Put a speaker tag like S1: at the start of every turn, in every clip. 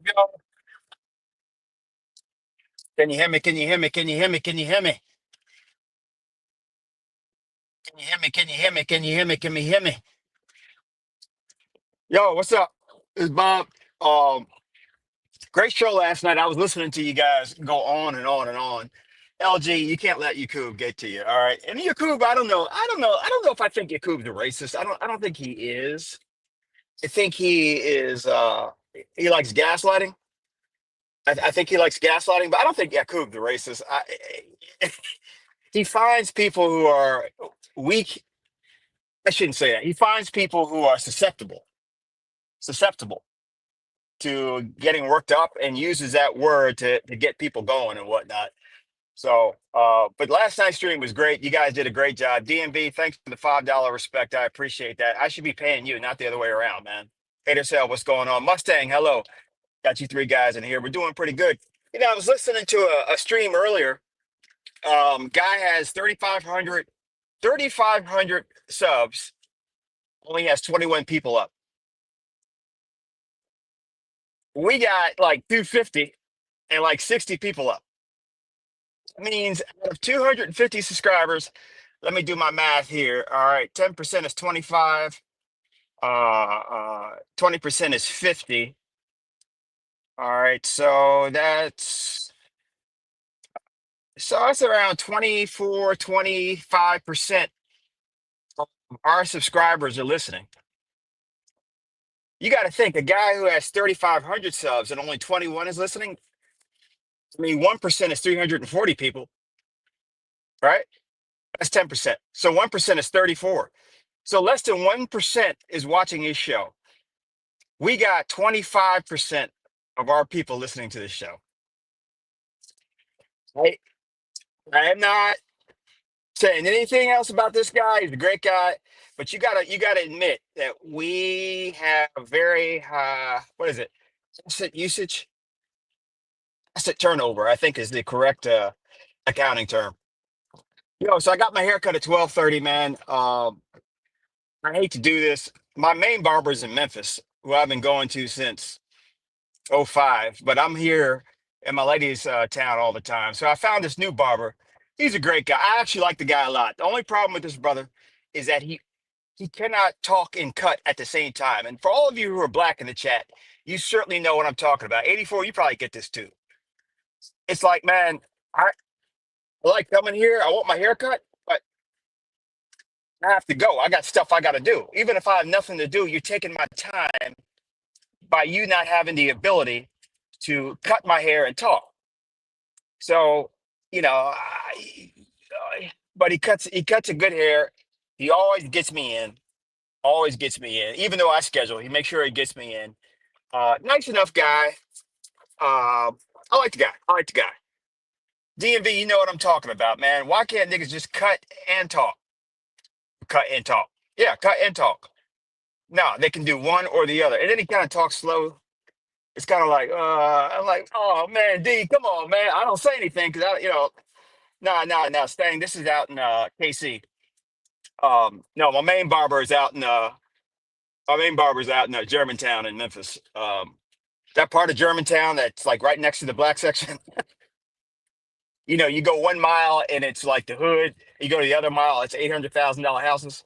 S1: Yo, can you hear me? Can you hear me? Can you hear me? Can you hear me? Can you hear me? Can you hear me? Can you hear me? Can you hear me? Yo, what's up? It's Bob. Um, Great show last night. I was listening to you guys go on and on and on. LG, you can't let Yakub get to you. All right. And Yakub, I don't know. I don't know. I don't know if I think Yakub's a racist. I don't think he is. I think he is he likes gaslighting. I think he likes gaslighting, but I don't think Yakub's a racist. He finds people who are weak. I shouldn't say that. He finds people who are susceptible to getting worked up and uses that word to get people going and whatnot. So, but last night's stream was great. You guys did a great job. DMV, thanks for the $5 respect. I appreciate that. I should be paying you, not the other way around, man. Hater Cell, what's going on? Mustang, hello. Got you three guys in here. We're doing pretty good. I was listening to a stream earlier. Guy has 3,500 subs, only has 21 people up. We got like 250 and like 60 people up. That means out of 250 subscribers, let me do my math here. All right, 10% is 25. 20% is 50. All right, so that's around 24, 25% of our subscribers are listening. You got to think a guy who has 3,500 subs and only 21 is listening. I mean, 1% is 340 people, right? That's 10%. So 1% is 34. So less than 1% is watching his show. We got 25% of our people listening to this show. Right? I am not saying anything else about this guy. He's a great guy. But you gotta admit that we have very what is it? Asset usage, asset turnover, I think is the correct accounting term. So I got my haircut at 12:30, man. I hate to do this. My main barber's in Memphis, who I've been going to since '05, but I'm here in my lady's town all the time. So I found this new barber. He's a great guy. I actually like the guy a lot. The only problem with this brother is that he cannot talk and cut at the same time. And for all of you who are black in the chat, you certainly know what I'm talking about. 84, you probably get this too. It's like, man, I like coming here. I want my haircut, but I have to go. I got stuff I got to do. Even if I have nothing to do, you're taking my time by you not having the ability to cut my hair and talk. So, but he cuts a good hair. He always gets me in, always gets me in. Even though I schedule, he makes sure he gets me in. Nice enough guy. I like the guy. I like the guy. DMV, you know what I'm talking about, man. Why can't niggas just cut and talk? Cut and talk. Yeah, cut and talk. No, they can do one or the other. And then he kind of talks slow. It's kind of like, I'm like, oh man, D, come on, man. I don't say anything because no, Stang. This is out in KC. No, my main barber's out in Germantown in Memphis. That part of Germantown that's like right next to the black section. You go 1 mile and it's like the hood. You go to the other mile, it's $800,000 houses.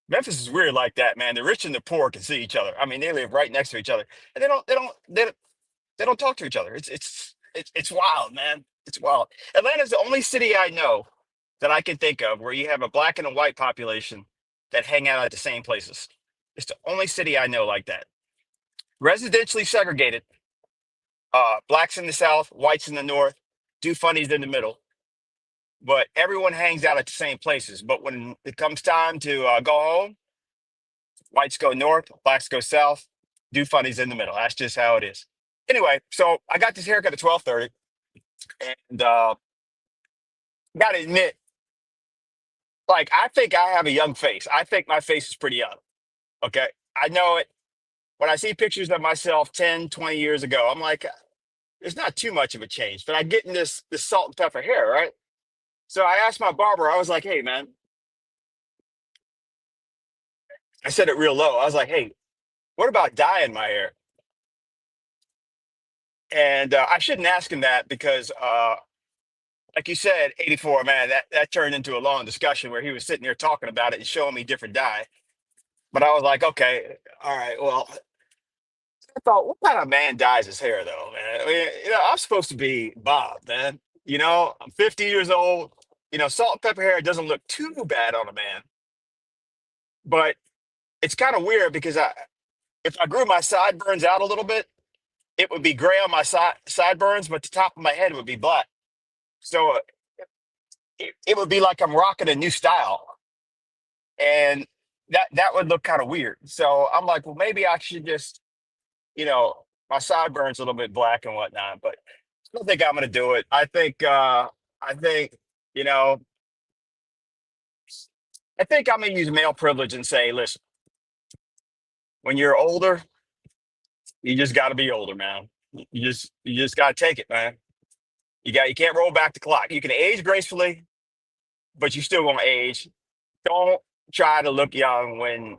S1: Memphis is weird like that, man. The rich and the poor can see each other. I mean, they live right next to each other, and they don't talk to each other. It's wild, man. It's wild. Atlanta's the only city I know that I can think of where you have a black and a white population that hang out at the same places. It's the only city I know like that. Residentially segregated, blacks in the south, whites in the north, do funnies in the middle, but everyone hangs out at the same places. But when it comes time to go home, whites go north, blacks go south, do funnies in the middle. That's just how it is. Anyway, so I got this haircut at 12:30, and gotta admit, like I think I have a young face. I think my face is pretty young. Okay, I know it. When I see pictures of myself 10, 20 years ago, I'm like, there's not too much of a change. But I get in this salt and pepper hair, right? So I asked my barber. I was like, hey man, I said it real low. I was like, hey, what about dyeing my hair? And I shouldn't ask him that because, like you said, 84, man, that turned into a long discussion where he was sitting there talking about it and showing me different dye. But I was like, okay, all right, well, I thought, what kind of man dyes his hair, though, man? I mean, I'm supposed to be Bob, man. I'm 50 years old. Salt and pepper hair doesn't look too bad on a man, but it's kind of weird because if I grew my sideburns out a little bit, it would be gray on my sideburns, but the top of my head would be black. So it would be like I'm rocking a new style, and that would look kind of weird. So I'm like, well, maybe I should just, you know, my sideburns a little bit black and whatnot. But I don't think I'm gonna do it. I think, you know, I think I'm gonna use male privilege and say, listen, when you're older, you just got to be older, man. You just got to take it, man. You can't roll back the clock. You can age gracefully, but you still gonna age. Don't try to look young when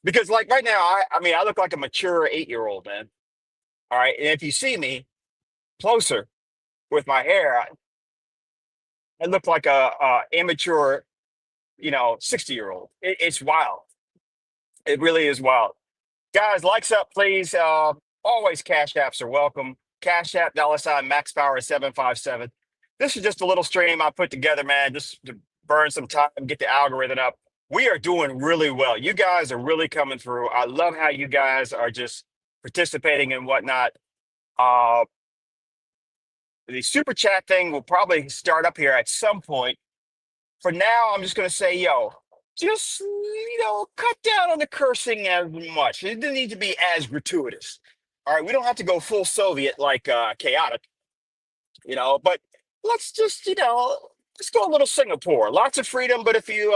S1: because like right now, I mean I look like a mature 8-year-old, man. All right, and if you see me closer with my hair, I look like a immature 60-year-old. It's wild. It really is wild. Guys, likes up, please. Always cash apps are welcome. Cash app $ max power 757. This is just a little stream I put together, man, just to burn some time, get the algorithm up. We are doing really well. You guys are really coming through. I love how you guys are just participating and whatnot. Uh, the super chat thing will probably start up here at some point. For now, I'm just going to say, yo, just, cut down on the cursing as much. It doesn't need to be as gratuitous. All right. We don't have to go full Soviet like chaotic, but let's just, let's go a little Singapore. Lots of freedom, but if you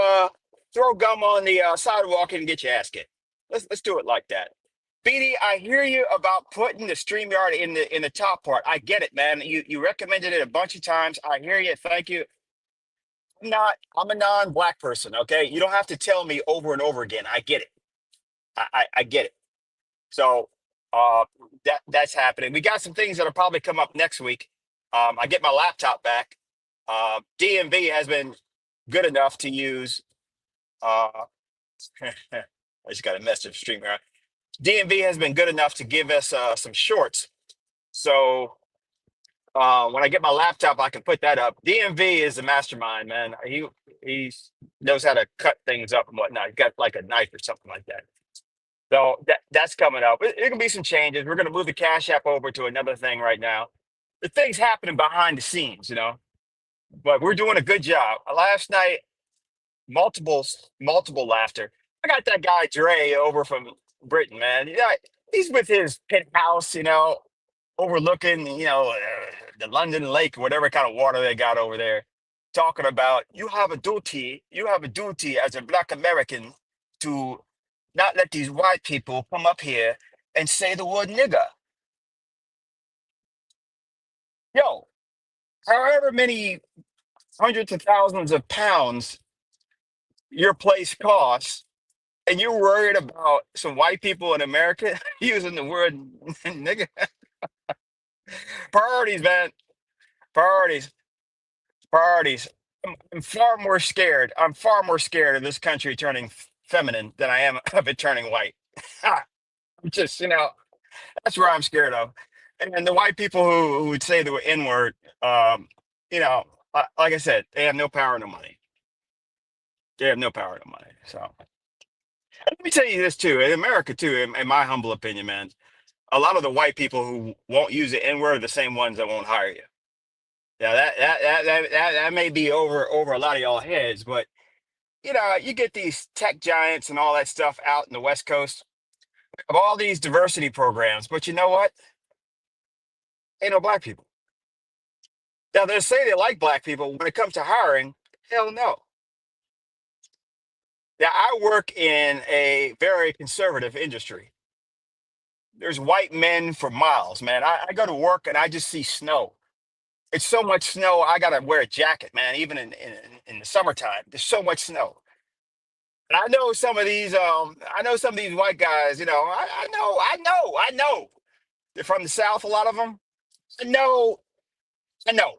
S1: throw gum on the sidewalk and get your ass kicked, let's do it like that. BD, I hear you about putting the StreamYard in the top part. I get it, man. You recommended it a bunch of times. I hear you. Thank you. I'm a non-black person, okay? You don't have to tell me over and over again. I get it. I get it. So uh that's happening. We got some things that'll probably come up next week. I get my laptop back. DMV has been good enough to use uh I just got a message stream here. DMV has been good enough to give us some shorts. So when I get my laptop, I can put that up. DMV is a mastermind, man. He knows how to cut things up and whatnot. He's got like a knife or something like that. So that's coming up. It can be some changes. We're going to move the Cash App over to another thing right now. The thing's happening behind the scenes, but we're doing a good job. Last night, multiple laughter. I got that guy Dre over from Britain, man. Yeah, he's with his penthouse, overlooking, the London Lake, whatever kind of water they got over there, talking about you have a duty as a black American to not let these white people come up here and say the word nigger. Yo, however many hundreds of thousands of pounds your place costs, and you're worried about some white people in America using the word nigger. Priorities, man. Priorities. Priorities. I'm far more scared. I'm far more scared of this country turning feminine than I am of it turning white. I'm just, that's where I'm scared of. And the white people who would say the N word, you know, like I said, they have no power, no money. They have no power, no money. So let me tell you this too. In America too, in my humble opinion, man, a lot of the white people who won't use the N word are the same ones that won't hire you. Yeah, that may be over a lot of y'all heads, but you get these tech giants and all that stuff out in the West Coast of all these diversity programs, but you know what? Ain't no black people. Now they say they like black people. When it comes to hiring, hell no. Now I work in a very conservative industry. There's white men for miles, man. I go to work and I just see snow. It's so much snow. I gotta wear a jacket, man. Even in the summertime, there's so much snow. And I know some of these white guys. I know. They're from the South, a lot of them. I know, I know.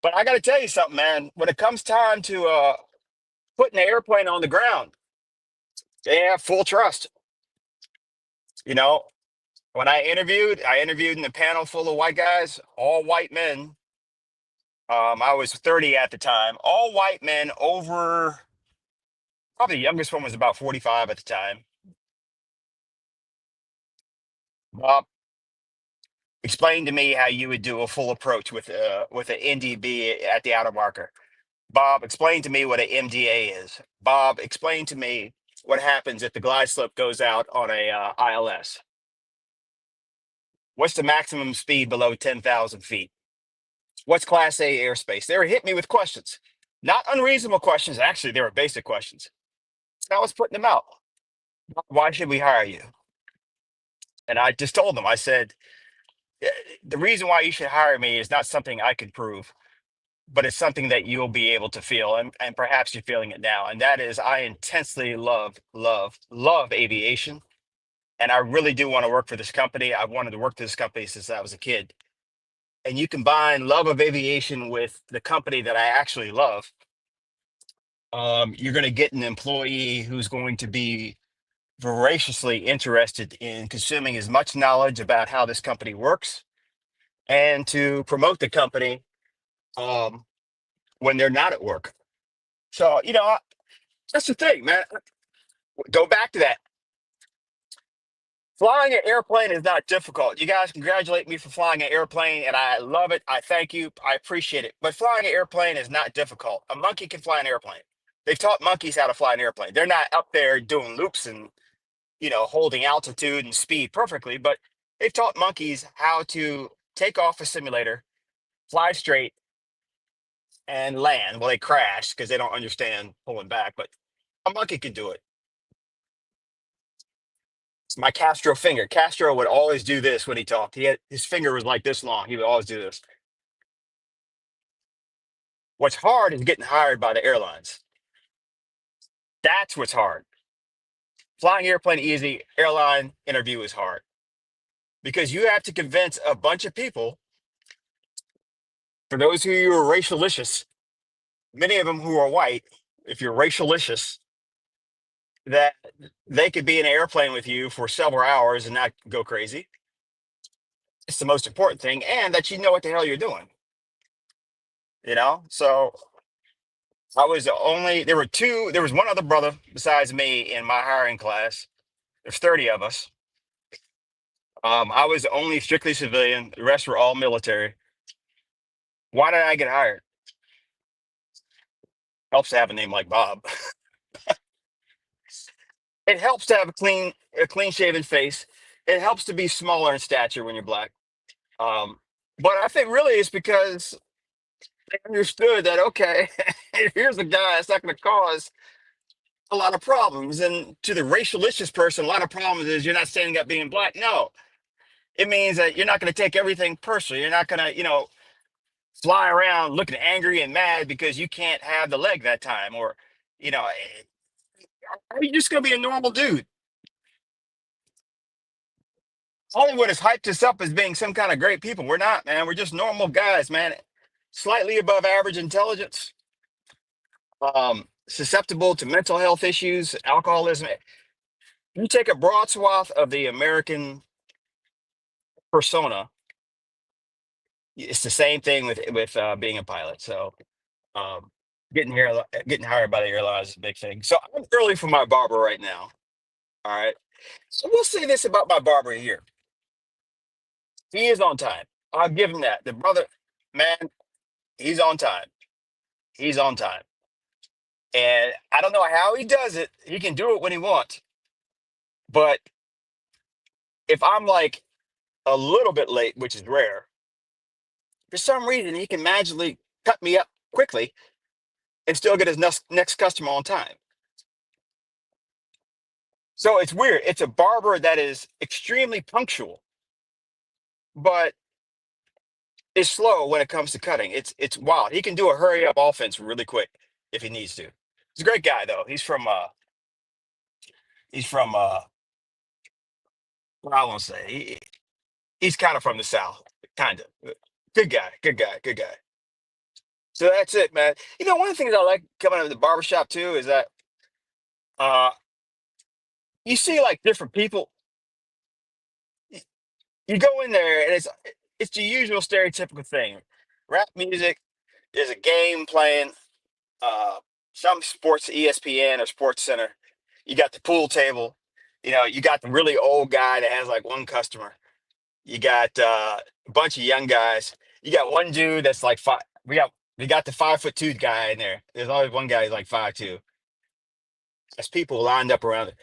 S1: But I got to tell you something, man. When it comes time to putting the airplane on the ground, they have full trust. You know, when I interviewed in a panel full of white guys, all white men. I was 30 at the time, all white men over, probably the youngest one was about 45 at the time. Bob explained to me how you would do a full approach with an NDB at the outer marker. Bob, explain to me what an MDA is. Bob, explain to me what happens if the glide slope goes out on a ILS. What's the maximum speed below 10,000 feet? What's Class A airspace? They were hitting me with questions, not unreasonable questions. Actually, they were basic questions. I was putting them out. Why should we hire you? And I just told them, I said, "Eh, the reason why you should hire me is not something I can prove, but it's something that you'll be able to feel. And perhaps you're feeling it now. And that is, I intensely love aviation. And I really do want to work for this company. I've wanted to work for this company since I was a kid. And you combine love of aviation with the company that I actually love, you're going to get an employee who's going to be voraciously interested in consuming as much knowledge about how this company works and to promote the company um, when they're not at work. So, that's the thing, man. Go back to that. Flying an airplane is not difficult. You guys congratulate me for flying an airplane, and I love it. I thank you. I appreciate it. But flying an airplane is not difficult. A monkey can fly an airplane. They've taught monkeys how to fly an airplane. They're not up there doing loops and holding altitude and speed perfectly, but they've taught monkeys how to take off a simulator, fly straight, and land. Well, they crash because they don't understand pulling back, but a monkey can do it. It's my Castro finger. Castro would always do this when he talked. His finger was like this long. He would always do this. What's hard is getting hired by the airlines. That's what's hard. Flying airplane easy, airline interview is hard because you have to convince a bunch of people. For those who are racialicious, many of them who are white, if you're racialicious, that they could be in an airplane with you for several hours and not go crazy. It's the most important thing, and that you know what the hell you're doing. So I was the only. There were two. There was one other brother besides me in my hiring class. There's 30 of us. I was the only strictly civilian. The rest were all military. Why did I get hired? Helps to have a name like Bob. It helps to have a clean shaven face. It helps to be smaller in stature when you're black. Um, but I think really it's because they understood that, okay, here's a guy that's not going to cause a lot of problems. And to the racialicious person, a lot of problems is you're not standing up being black. No, it means that you're not going to take everything personally. You're not going to, fly around looking angry and mad because you can't have the leg that time. Or, are you just going to be a normal dude? Hollywood has hyped us up as being some kind of great people. We're not, man. We're just normal guys, man. Slightly above average intelligence, susceptible to mental health issues, alcoholism. You take a broad swath of the American persona, it's the same thing with being a pilot. So um, getting hired by the airlines is a big thing. So I'm early for my barber right now. All right. So we'll say this about my barber here. He is on time. I'll give him that. The brother, man, he's on time. He's on time. And I don't know how he does it. He can do it when he wants. But if I'm like a little bit late, which is rare, for some reason he can magically cut me up quickly and still get his next customer on time. So it's weird. It's a barber that is extremely punctual, but is slow when it comes to cutting. It's wild. He can do a hurry up offense really quick if he needs to. He's a great guy though. He's from Well, I won't say. He's kind of from the South, kind of. Good guy, good guy, good guy. So that's it, man. One of the things I like coming out of the barbershop too is that uh, you see like different people. You go in there and it's the usual stereotypical thing. Rap music, there's a game playing, uh, some sports ESPN or Sports Center. You got the pool table. You got the really old guy that has like one customer. You got a bunch of young guys. You got one dude that's like five. We got the 5'2" guy in there. There's always one guy who's like 5'2". There's people lined up around it,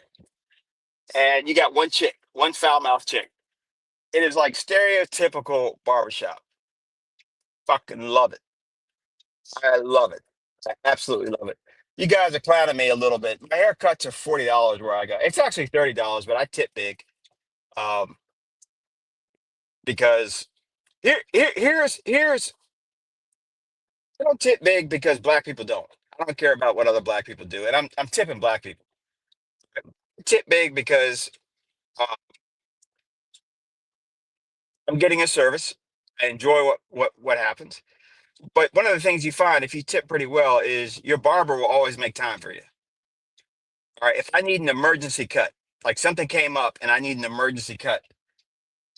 S1: and you got one chick, one foul mouth chick. It is like stereotypical barbershop. Fucking love it. I love it. I absolutely love it. You guys are clowning me a little bit. My haircuts are $40 where I go. It's actually $30, but I tip big, um, because here's I don't tip big because black people don't. I don't care about what other black people do, and I'm tipping black people. I tip big because uh, I'm getting a service. I enjoy what happens. But one of the things you find if you tip pretty well is your barber will always make time for you. All right, if I need an emergency cut, like something came up and I need an emergency cut,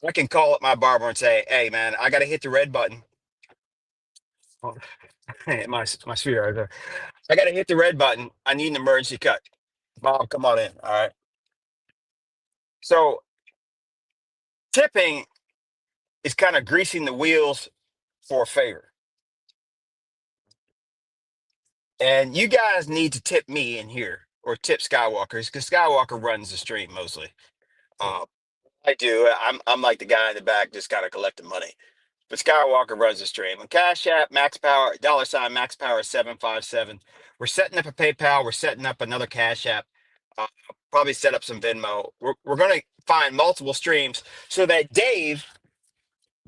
S1: I can call up my barber and say, "Hey, man, I got to hit the red button." Oh, my sweetheart, I got to hit the red button. I need an emergency cut. Bob, come on in. All right. So tipping is kind of greasing the wheels for a favor, and you guys need to tip me in here or tip Skywalkers because Skywalker runs the stream mostly. Uh, I do. I'm like the guy in the back, just kind of collecting money. But Skywalker runs the stream. On Cash App, Max Power, $ Max Power 757. We're setting up a PayPal. We're setting up another Cash App. Uh, Probably set up some Venmo. We're going to find multiple streams so that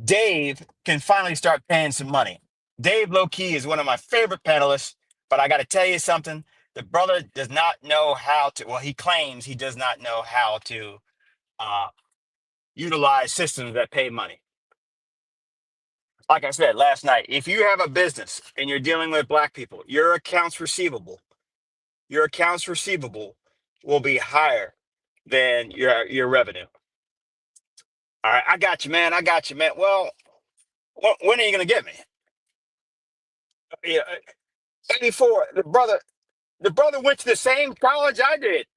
S1: Dave can finally start paying some money. Dave low key is one of my favorite panelists, but I got to tell you something. The brother does not know how to. Well, he claims he does not know how to uh, utilize systems that pay money. Like I said last night, if you have a business and you're dealing with black people, your accounts receivable will be higher than your revenue. All right, I got you, man. I got you, man. Well, when are you gonna get me? Yeah, 84. The brother went to the same college I did,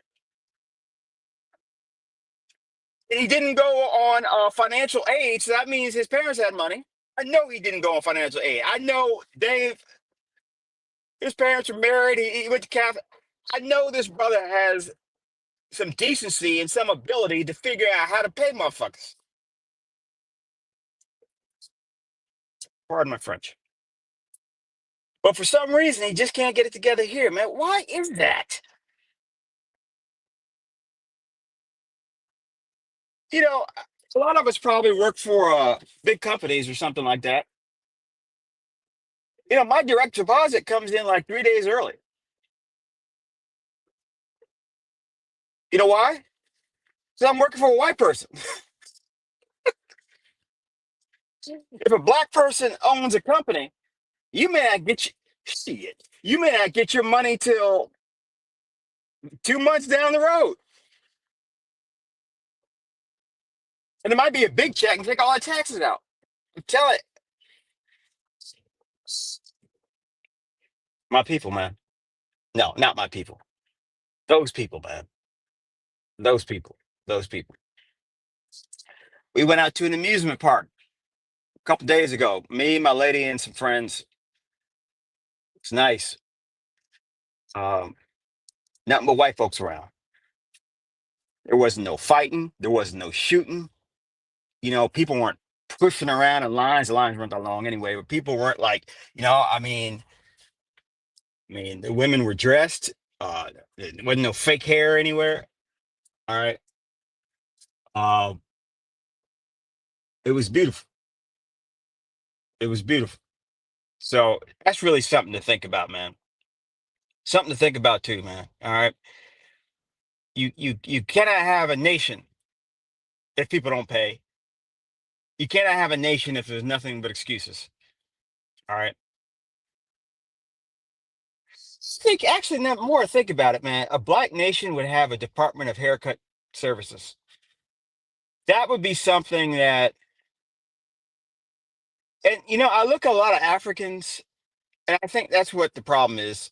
S1: and he didn't go on financial aid. So that means his parents had money. I know he didn't go on financial aid. I know Dave. His parents were married. He went to Catholic. I know this brother has some decency and some ability to figure out how to pay motherfuckers. Pardon my French. But for some reason, he just can't get it together here, man. Why is that? You know, a lot of us probably work for big companies or something like that. My direct deposit comes in like 3 days early. You know why? Because I'm working for a white person. If a black person owns a company, you may not get shit. You may not get your money till 2 months down the road. And it might be a big check and take all the taxes out. Tell it. My people, man. No, not my people. Those people, man. Those people. Those people. We went out to an amusement park a couple days ago. Me, my lady, and some friends. It's nice. Um, Nothing but white folks around. There wasn't no fighting. There wasn't no shooting. People weren't pushing around in lines. The lines weren't that long anyway, but people weren't like, the women were dressed. There wasn't no fake hair anywhere. All right. Um, it was beautiful. It was beautiful. So that's really something to think about, man. Something to think about too, man. All right. You cannot have a nation if people don't pay. You cannot have a nation if there's nothing but excuses. All right. Think actually, not more. Think about it, man. A black nation would have a Department of Haircut Services. That would be something that, and I look at a lot of Africans, and I think that's what the problem is.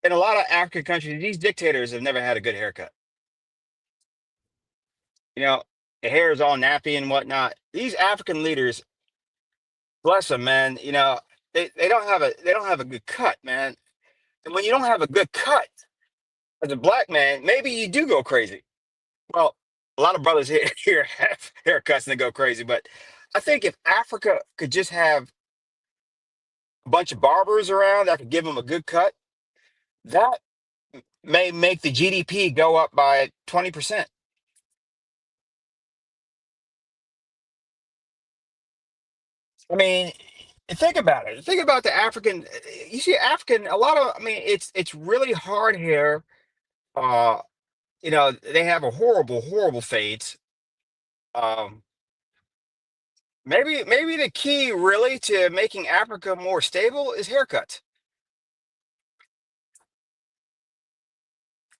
S1: In a lot of African countries, these dictators have never had a good haircut. You know, the hair is all nappy and whatnot. These African leaders, bless them, man. They don't have a good cut, man. And when you don't have a good cut as a black man, maybe you do go crazy. Well, a lot of brothers here have haircuts and they go crazy, but I think if Africa could just have a bunch of barbers around that could give them a good cut, that may make the GDP go up by 20%. I mean, think about it. Think about the African. You see, African. A lot of. I mean, it's really hard here. Uh, they have a horrible fades. Um, maybe the key really to making Africa more stable is haircuts.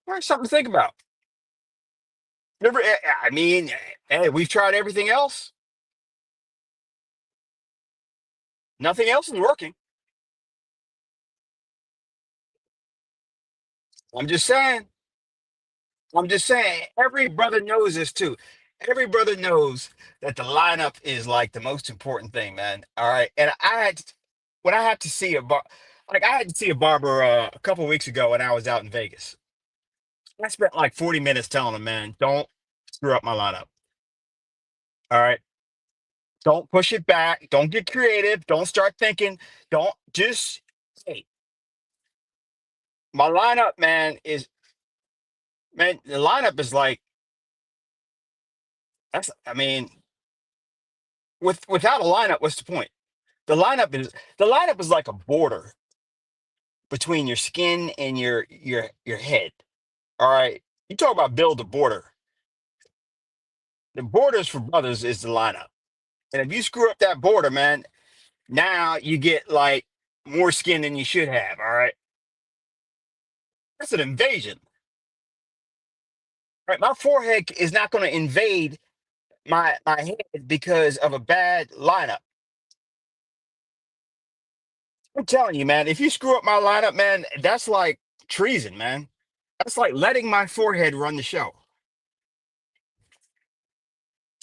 S1: Right, something to think about. I mean, hey, we've tried everything else. Nothing else is working. I'm just saying. I'm just saying. Every brother knows this too. Every brother knows that the lineup is like the most important thing, man. All right, and when I had to see like I had to see a barber a couple weeks ago when I was out in Vegas. I spent like 40 minutes telling him, man, don't screw up my lineup. All right, don't push it back. Don't get creative. Don't start thinking. Don't just hey, my lineup, man, the lineup is like that's. I mean, without a lineup, what's the point? The lineup is like a border between your skin and your head. All right, you talk about build a border. The borders for brothers is the lineup, and if you screw up that border, man, now you get like more skin than you should have. All right, that's an invasion. Right, my forehead is not going to invade my head because of a bad lineup. I'm telling you, man, if you screw up my lineup, man, that's like treason, man. That's like letting my forehead run the show.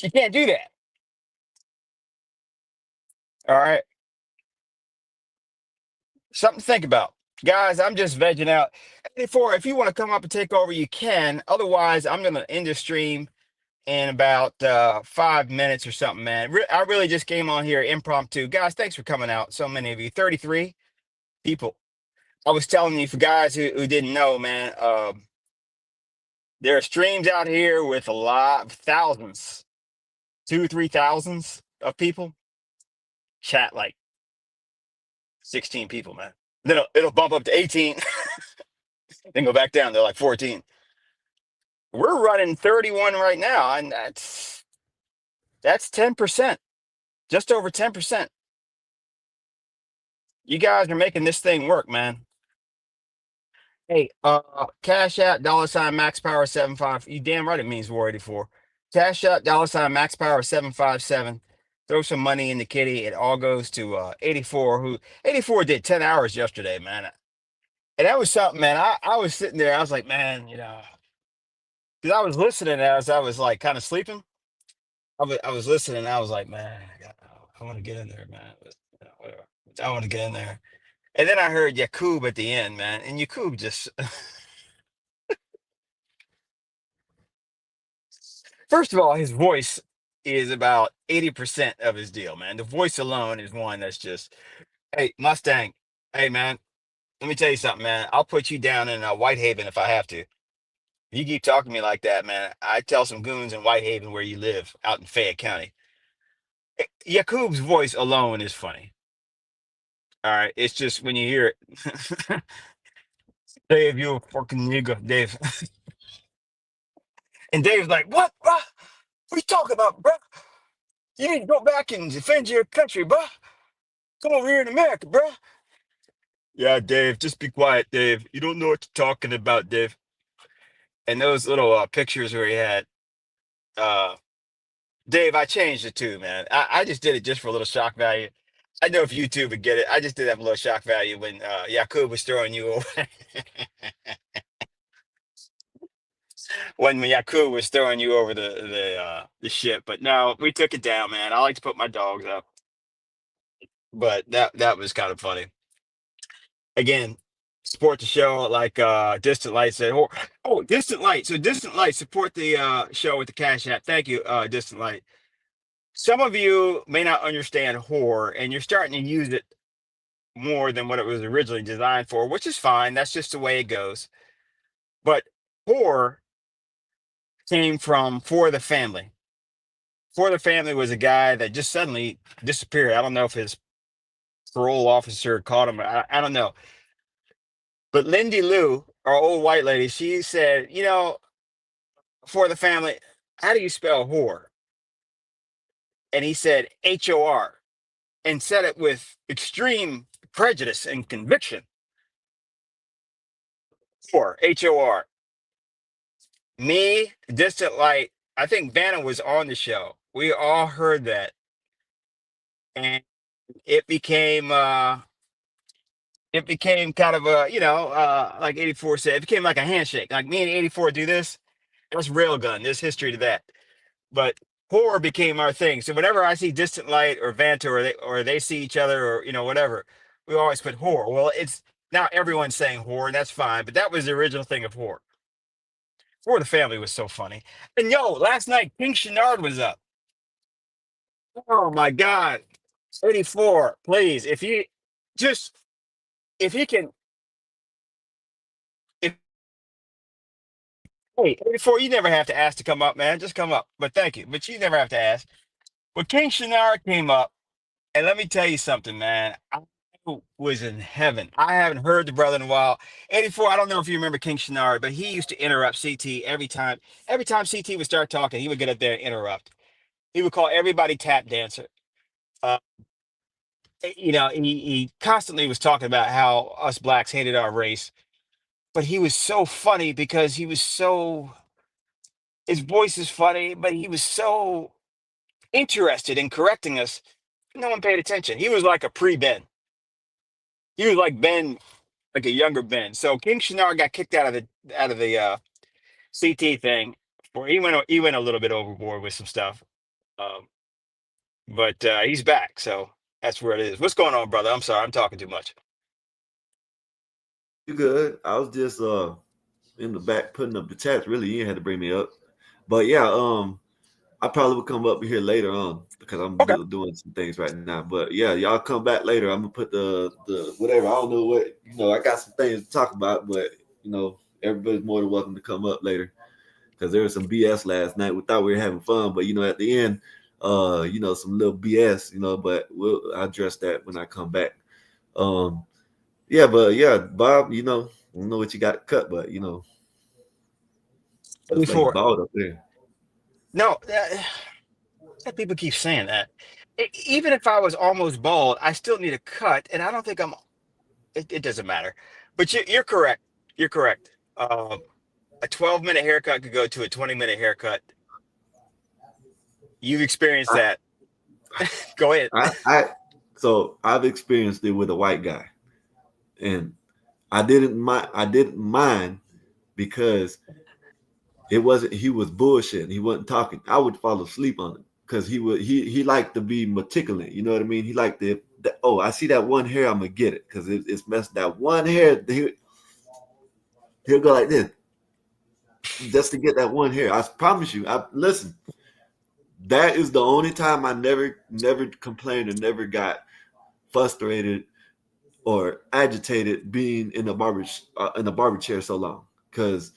S1: You can't do that. All right. Something to think about. Guys, I'm just vegging out. 84, if you want to come up and take over, you can. Otherwise, I'm going to end the stream in about 5 minutes or something, man. I really just came on here impromptu. Guys, thanks for coming out. So many of you. 33 people. I was telling you, for guys who didn't know, man, there are streams out here with a lot of thousands, two, 3 thousands of people. Chat like 16 people, man. Then it'll bump up to 18, then go back down. They're like 14. We're running 31 right now, and that's 10%, just over 10%. You guys are making this thing work, man. Hey, Cash App, $ Max Power 75. You damn right it means War 84. Cash App, $ Max Power 757. Throw some money in the kitty. It all goes to 84, who 84 did 10 hours yesterday, man. And that was something, man. I was sitting there, I was like, man, because I was listening as I was like kind of sleeping. I was listening, I was like, man, I want to get in there, man. But, whatever. I want to get in there. And then I heard Yakub at the end, man. And Yakub just first of all, his voice is about 80% of his deal, man. The voice alone is one that's just, hey, Mustang, hey, man, let me tell you something, man. I'll put you down in Whitehaven if I have to. You keep talking to me like that, man. I tell some goons in Whitehaven where you live, out in Fayette County. Yakub's voice alone is funny. All right. It's just when you hear it, Dave, you a fucking nigga, Dave. And Dave's like, "What, bruh? What are you talking about, bruh? You need to go back and defend your country, bruh. Come over here in America, bruh." Yeah, Dave, just be quiet, Dave. You don't know what you're talking about, Dave. And those little pictures where he had, uh, Dave, I changed it too, man. I just did it just for a little shock value. I know if YouTube would get it. I just did have a little shock value when Yakub was throwing you over. When Yakub was throwing you over the ship. But no, we took it down, man. I like to put my dogs up, but that was kind of funny. Again, support the show like Distant Light said. Oh, Distant Light. So Distant Light, support the show with the Cash App. Thank you, Distant Light. Some of you may not understand horror, and you're starting to use it more than what it was originally designed for, which is fine. That's just the way it goes. But horror came from For the Family. For the Family was a guy that just suddenly disappeared. I don't know if his parole officer caught him. I don't know. But Lindy Lou, our old white lady, she said, For the Family, how do you spell whore? And he said HOR and said it with extreme prejudice and conviction. HOR. Me, Distant Light, I think Vanna was on the show. We all heard that. And it became kind of a, like 84 said, it became like a handshake. Like me and 84 do this. That's railgun. There's history to that. But horror became our thing. So whenever I see Distant Light or Vanta or they see each other or whatever, we always put horror. Well, it's now everyone's saying horror, and that's fine. But that was the original thing of horror. For the Family was so funny. And last night King Shenard was up. Oh my God. 84, please. Just if he can if hey, 84, you never have to ask to come up, man. Just come up. But thank you. But you never have to ask. But King Shenard came up. And let me tell you something, man. I was in heaven. I haven't heard the brother in a while. 84, I don't know if you remember King Shinari, but he used to interrupt CT every time. Every time CT would start talking, he would get up there and interrupt. He would call everybody tap dancer. Uh, he constantly was talking about how us blacks hated our race, but he was so funny because his voice is funny, but he was so interested in correcting us. No one paid attention. He was like a pre-Ben. He was like Ben, like a younger Ben. So King Shinar got kicked out of the CT thing. For he went a little bit overboard with some stuff, um, but he's back. So that's where it is. What's going on, brother? I'm sorry, I'm talking too much.
S2: You good? I was just in the back putting up the chats. Really, you had to bring me up. But yeah, I probably will come up here later on because I'm
S1: Okay.
S2: doing some things right now. But yeah, y'all come back later. I'm gonna put the whatever. I don't know what I got some things to talk about, but everybody's more than welcome to come up later because there was some BS last night. We thought we were having fun, but at the end, some little BS. But I'll address that when I come back. Um, yeah, but yeah, Bob, I don't know what you got cut, but looks like you
S1: Before,
S2: balled up there.
S1: no, people keep saying that. Even if I was almost bald, I still need a cut, and I don't think I'm. It doesn't matter. But you're correct. You're correct. A 12-minute haircut could go to a 20-minute haircut. You've experienced
S2: I,
S1: that. Go ahead.
S2: I so I've experienced it with a white guy, and I didn't mind because it wasn't he was bullshitting. He wasn't talking. I would fall asleep on him because he liked to be meticulous. You know what I mean? He liked oh, I see that one hair, I'm gonna get it because it's messed. That one hair, he'll go like this just to get that one hair. I promise you. I listen. That is the only time I never complained or never got frustrated or agitated being in a barber chair so long. Cause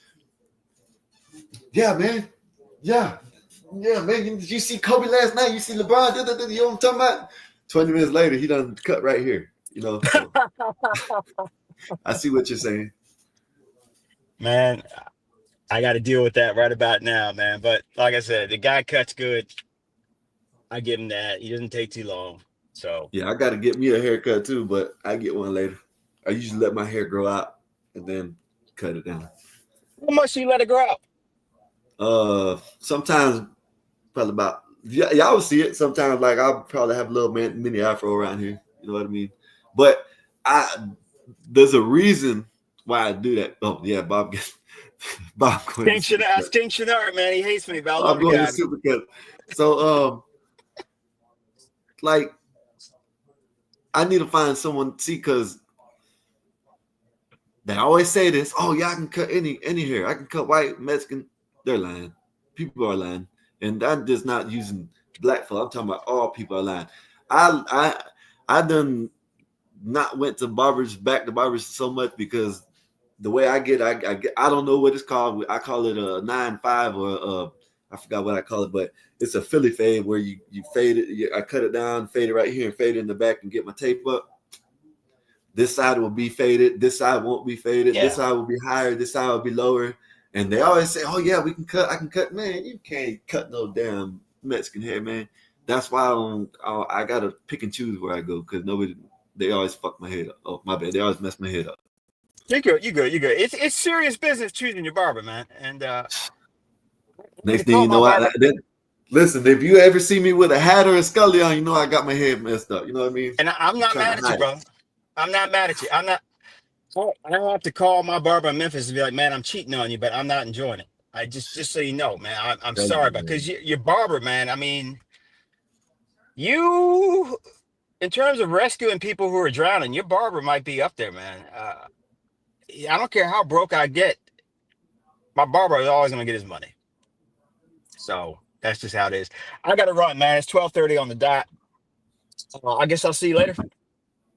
S2: yeah, man, yeah, yeah, man. You see Kobe last night? You see LeBron? You know what I'm talking about? 20 minutes later, he done cut right here. So I see what you're saying.
S1: Man. I got to deal with that right about now, man. But like I said, the guy cuts good. I give him that. He doesn't take too long. So
S2: Yeah, I got to get me a haircut too, but I get one later. I usually let my hair grow out and then cut it down.
S1: how much do you let it grow out?
S2: Sometimes probably about y'all will see it. Sometimes like I'll probably have a little mini afro around here. You know what I mean? But I there's a reason why I do that. Oh yeah, Bob gets Bob going to supercut.
S1: Stink Shinnart, man. He hates me, but I love
S2: Bob
S1: the
S2: going to
S1: guy.
S2: supercut. So like I need to find someone see because they always say this. Oh yeah, I can cut any hair. I can cut white, Mexican. They're lying. People are lying, and I'm just not using black folk. I'm talking about all people are lying. I done not went to barbers back to barbers so much because the way I get I don't know what it's called. I call it a 9-5 or I forgot what I call it, but it's a Philly fade where you fade it. I cut it down, fade it right here, and fade it in the back and get my tape up. This side will be faded. This side won't be faded. This
S1: Yeah.
S2: side will be higher. This side will be lower. And they always say, "Oh yeah, we can cut. I can cut." Man, you can't cut no damn Mexican hair, man. That's why I gotta pick and choose where I go because nobody. They always fuck my head up. Oh my bad. They always mess my head up.
S1: You're good. You're good. You're good. It's serious business choosing your barber, man. And I
S2: Next thing
S1: call
S2: you
S1: my
S2: know,
S1: barber,
S2: listen. If you ever see me with a hat or a scully on, you know I got my head messed up. You know what I mean?
S1: and I'm
S2: I'm
S1: not
S2: trying to
S1: mad at you,
S2: hide it.
S1: brother. I'm not mad at you. I'm not. I don't have to call my barber in Memphis and be like, man, I'm cheating on you, but I'm not enjoying it. I just so you know, man, I'm
S2: Tell
S1: sorry,
S2: you,
S1: but
S2: man.
S1: because your barber, man. I mean, you in terms of rescuing people who are drowning, your barber might be up there, man. I don't care how broke I get, my barber is always gonna get his money. So that's just how it is. I got to run, man. It's 12:30 on the dot. I guess I'll see you later.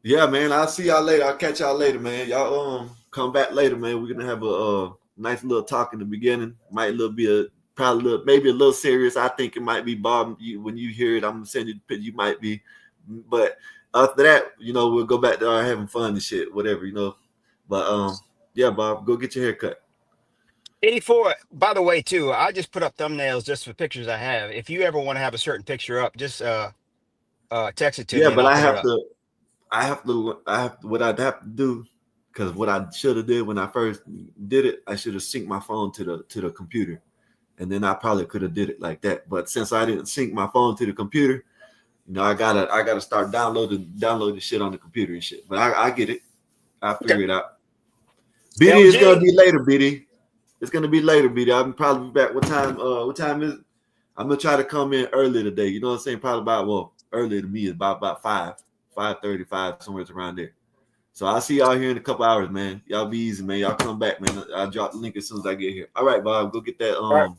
S2: Yeah, man. I'll see y'all later. I'll catch y'all later, man. Y'all come back later, man. We're gonna have a nice little talk in the beginning. Might little be a probably little, maybe a little serious. I think it might be Bob. When you hear it, I'm gonna send you the picture. You might be, but after that, we'll go back to our having fun and shit, whatever. But yeah, Bob, go get your hair cut.
S1: 84. By the way, too, I just put up thumbnails just for pictures I have. If you ever want to have a certain picture up, just text it to
S2: Yeah,
S1: me and
S2: but
S1: I'll put it up.
S2: I have what I'd have to do because what I should have did when I first did it, I should have synced my phone to the computer, and then I probably could have did it like that. But since I didn't sync my phone to the computer, I gotta start downloading shit on the computer and shit. But I get it. I
S1: Okay.
S2: figure it out. BD is gonna
S1: LG.
S2: be later, BD. It's gonna be later, BD. I'm probably be back. What time? What time is it? I'm gonna try to come in early today. You know what I'm saying? Probably about early to me is about 5:35, somewhere around there. So I'll see y'all here in a couple hours, man. Y'all be easy, man. Y'all come back, man. I'll drop the link as soon as I get here. All right, Bob. Go get that
S1: All right.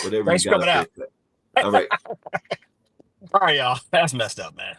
S2: whatever you
S1: Thanks for
S2: got
S1: coming
S2: up there.
S1: out.
S2: All right.
S1: All right, y'all. That's messed up, man.